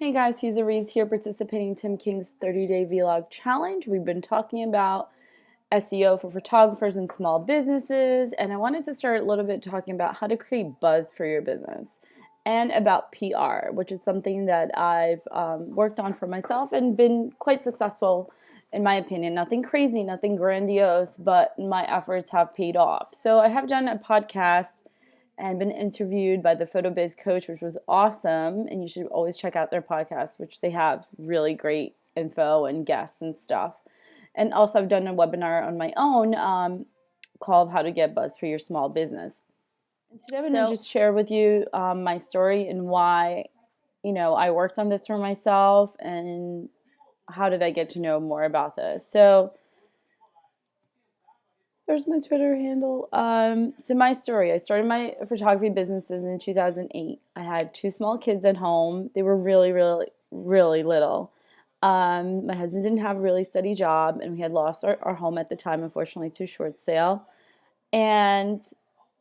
Hey guys, Feuza Reis here participating in Tim King's 30-day vlog challenge. We've been talking about SEO for photographers and small businesses, and I wanted to start a little bit talking about how to create buzz for your business and about PR, which is something that I've worked on for myself and been quite successful in my opinion. Nothing crazy, nothing grandiose, but my efforts have paid off. So I have done a podcast and been interviewed by the Photo Biz Coach, which was awesome. And you should always check out their podcast, which they have really great info and guests and stuff. And also I've done a webinar on my own called How to Get Buzz for Your Small Business. And today I'm going to just share with you my story and why, I worked on this for myself and how did I get to know more about this. So there's my Twitter handle. So my story, I started my photography businesses in 2008. I had two small kids at home. They were really, really, really little. My husband didn't have a really steady job, and we had lost our home at the time, unfortunately, to short sale. And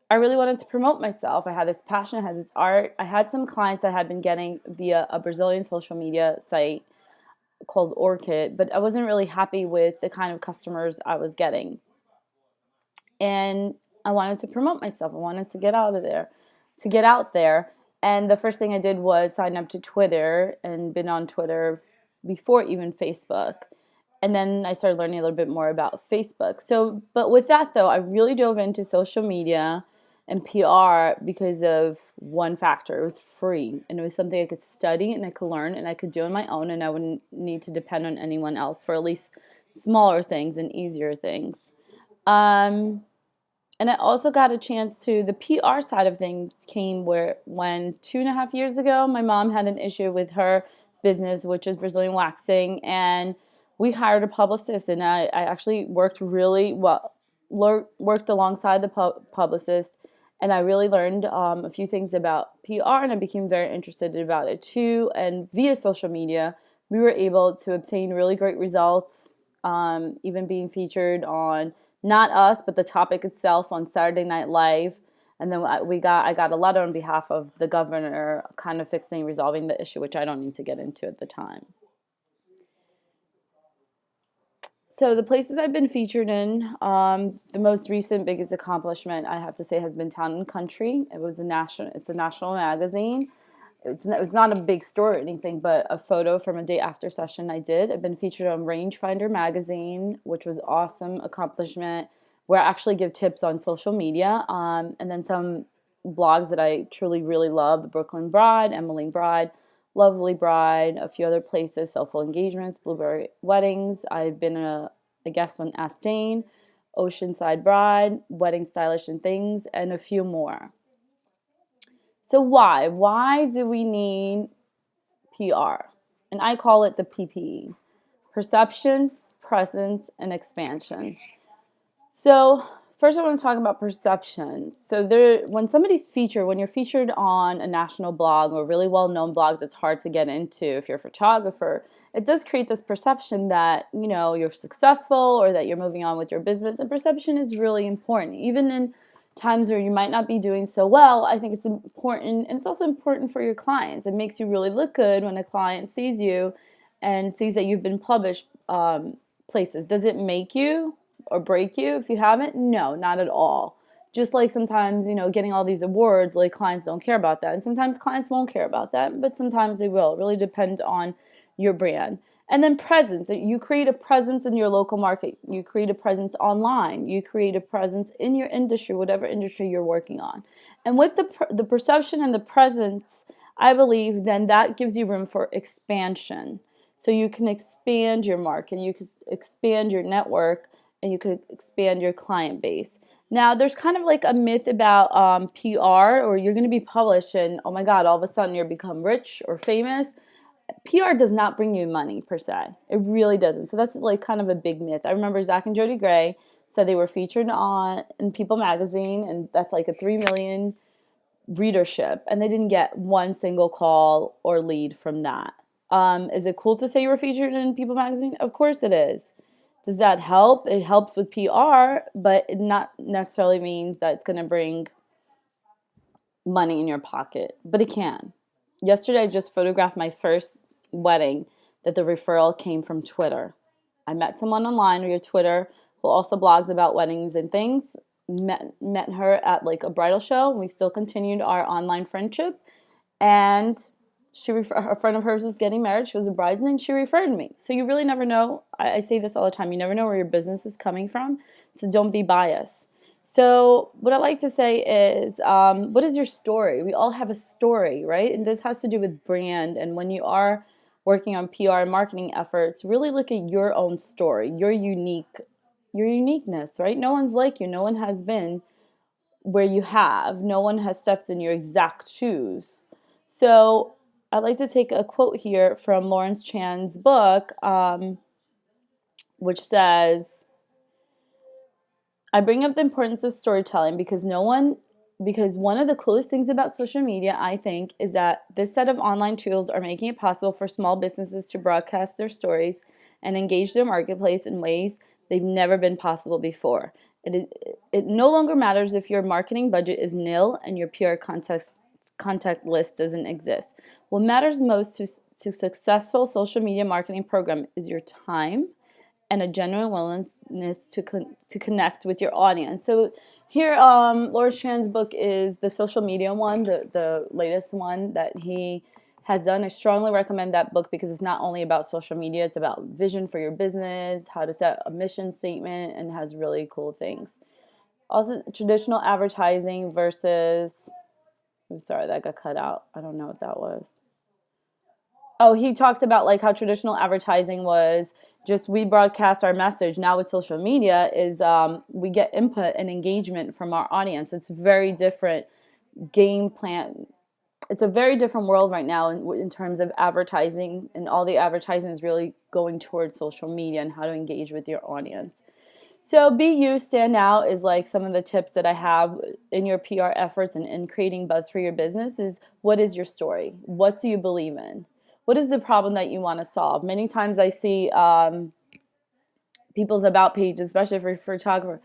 I really wanted to promote myself. I had this passion, I had this art. I had some clients I had been getting via a Brazilian social media site called Orchid, but I wasn't really happy with the kind of customers I was getting. And I wanted to promote myself. I wanted to get out there. And the first thing I did was sign up to Twitter and been on Twitter before even Facebook. And then I started learning a little bit more about Facebook. So, but with that though, I really dove into social media and PR because of one factor. It was free and it was something I could study and I could learn and I could do on my own, and I wouldn't need to depend on anyone else for at least smaller things and easier things. And I also got a chance to, the PR side of things came when 2.5 years ago, my mom had an issue with her business, which is Brazilian waxing, and we hired a publicist, and I actually worked really well, worked alongside the publicist, and I really learned a few things about PR, and I became very interested about it too. And via social media, we were able to obtain really great results, even being featured on, not us, but the topic itself on Saturday Night Live. And then I got a letter on behalf of the governor kind of resolving the issue, which I don't need to get into at the time. So the places I've been featured in, the most recent biggest accomplishment I have to say has been Town and Country. It's a national magazine. It's not a big story or anything, but a photo from a day after session I did. I've been featured on Rangefinder magazine, which was awesome accomplishment, where I actually give tips on social media. And then some blogs that I truly really love: the Brooklyn Bride, Emmeline Bride, Lovely Bride, a few other places, Soulful Engagements, Blueberry Weddings. I've been a guest on Ask Dane, Oceanside Bride, Wedding Stylish and Things, and a few more. So why? Why do we need PR? And I call it the PPE: perception, presence, and expansion. So first I want to talk about perception. So when you're featured on a national blog or a really well-known blog that's hard to get into if you're a photographer, it does create this perception that, you're successful or that you're moving on with your business. And perception is really important. Even in times where you might not be doing so well, I think it's important, and it's also important for your clients. It makes you really look good when a client sees you and sees that you've been published places. Does it make you or break you if you haven't? No, not at all. Just like sometimes, getting all these awards, like clients don't care about that. And sometimes clients won't care about that, but sometimes they will. It really depends on your brand. And then presence. You create a presence in your local market. You create a presence online. You create a presence in your industry, whatever industry you're working on. And with the perception and the presence, I believe then that gives you room for expansion. So you can expand your market, you can expand your network, and you can expand your client base. Now, there's kind of like a myth about PR, or you're going to be published and, oh my God, all of a sudden you're become rich or famous. PR does not bring you money per se. It really doesn't. So that's like kind of a big myth. I remember Zach and Jody Gray said they were featured in People magazine, and that's like a 3 million readership, and they didn't get one single call or lead from that. Is it cool to say you were featured in People magazine? Of course it is. Does that help? It helps with PR, but it not necessarily means that it's going to bring money in your pocket, but it can. Yesterday I just photographed my first wedding that the referral came from Twitter. I met someone online via Twitter who also blogs about weddings and things. Met her at like a bridal show, and we still continued our online friendship. And a friend of hers was getting married. She was a bridesmaid, and she referred me. So you really never know. I say this all the time. You never know where your business is coming from. So don't be biased. So what I like to say is, what is your story? We all have a story, right? And this has to do with brand. And when you are working on PR and marketing efforts, really look at your own story, your uniqueness, right? No one's like you. No one has been where you have. No one has stepped in your exact shoes. So I'd like to take a quote here from Lawrence Chan's book, which says, I bring up the importance of storytelling because one of the coolest things about social media, I think, is that this set of online tools are making it possible for small businesses to broadcast their stories and engage their marketplace in ways they've never been possible before. It no longer matters if your marketing budget is nil and your PR contact list doesn't exist. What matters most to successful social media marketing program is your time and a genuine willingness to connect with your audience. So here, Lawrence Chan's book is the social media one, the latest one that he has done. I strongly recommend that book because it's not only about social media, it's about vision for your business, how to set a mission statement, and has really cool things. Also, traditional advertising versus, I'm sorry, that got cut out. I don't know what that was. Oh, he talks about like how traditional advertising was just we broadcast our message. Now with social media is we get input and engagement from our audience. It's very different game plan. It's a very different world right now in terms of advertising, and all the advertising is really going towards social media and how to engage with your audience. So be you, stand out is like some of the tips that I have in your PR efforts and in creating buzz for your business is, what is your story? What do you believe in? What is the problem that you want to solve? Many times I see people's about page, especially for photographer.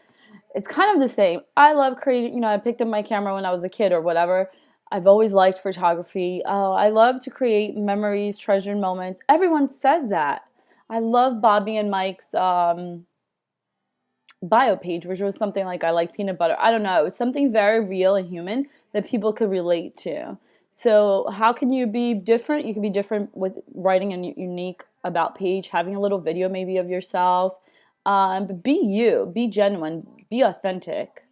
It's kind of the same. I love creating, I picked up my camera when I was a kid or whatever. I've always liked photography. Oh, I love to create memories, treasured moments. Everyone says that. I love Bobby and Mike's bio page, which was something like I like peanut butter. I don't know. It was something very real and human that people could relate to. So how can you be different? You can be different with writing a unique about page, having a little video maybe of yourself. But be you, be genuine, be authentic.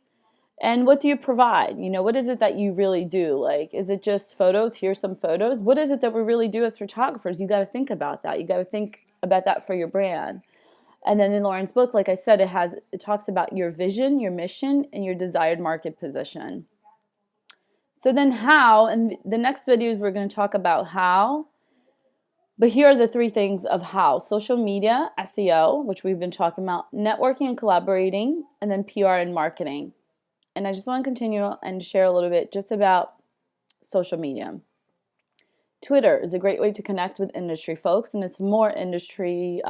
And what do you provide? What is it that you really do? Like, is it just photos? Here's some photos. What is it that we really do as photographers? You got to think about that. You got to think about that for your brand. And then in Lauren's book, like I said, it talks about your vision, your mission, and your desired market position. So then how, and the next videos we're going to talk about how, but here are the three things of how. Social media, SEO, which we've been talking about, networking and collaborating, and then PR and marketing. And I just want to continue and share a little bit just about social media. Twitter is a great way to connect with industry folks, and it's more industry,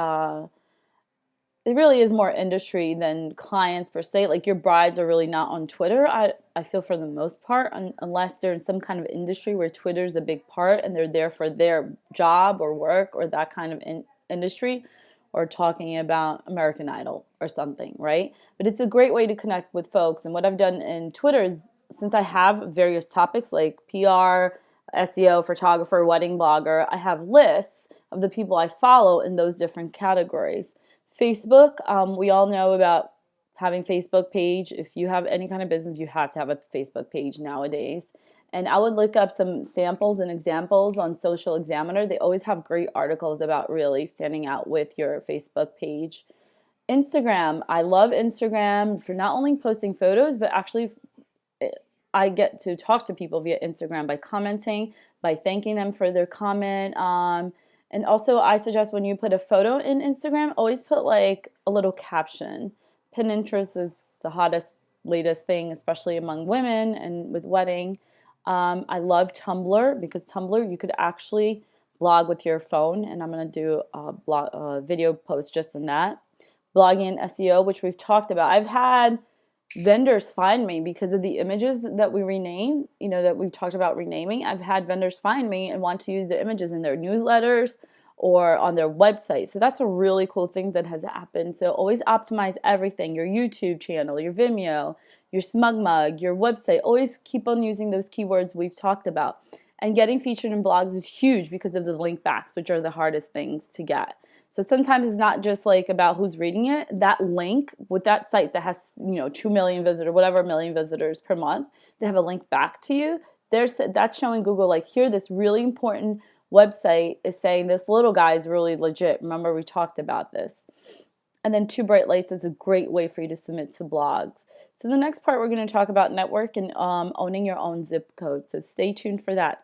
it really is more industry than clients per se. Like your brides are really not on Twitter, I feel, for the most part, unless they're in some kind of industry where Twitter's a big part and they're there for their job or work or that kind of industry, or talking about American Idol or something, right? But it's a great way to connect with folks. And what I've done in Twitter is, since I have various topics like PR, SEO, photographer, wedding blogger, I have lists of the people I follow in those different categories. Facebook, we all know about having Facebook page. If you have any kind of business, you have to have a Facebook page nowadays. And I would look up some samples and examples on Social Examiner. They always have great articles about really standing out with your Facebook page. Instagram, I love Instagram for not only posting photos, but actually I get to talk to people via Instagram by commenting, by thanking them for their comment. And also I suggest when you put a photo in Instagram, always put like a little caption. Pinterest is the hottest, latest thing, especially among women and with wedding. I love Tumblr because Tumblr, you could actually blog with your phone, and I'm going to do a video post just on that. Blogging and SEO, which we've talked about. I've had vendors find me because of the images that we rename, that we've talked about renaming. I've had vendors find me and want to use the images in their newsletters or on their website. So that's a really cool thing that has happened. So always optimize everything, your YouTube channel, your Vimeo, your SmugMug, your website. Always keep on using those keywords we've talked about. And getting featured in blogs is huge because of the link backs, which are the hardest things to get. So sometimes it's not just like about who's reading it. That link with that site that has 2 million visitors, whatever million visitors per month, they have a link back to you. That's showing Google like, here, this really important website is saying this little guy is really legit. Remember, we talked about this. And then 2 bright lights is a great way for you to submit to blogs. So the next part, we're going to talk about network and owning your own zip code. So stay tuned for that.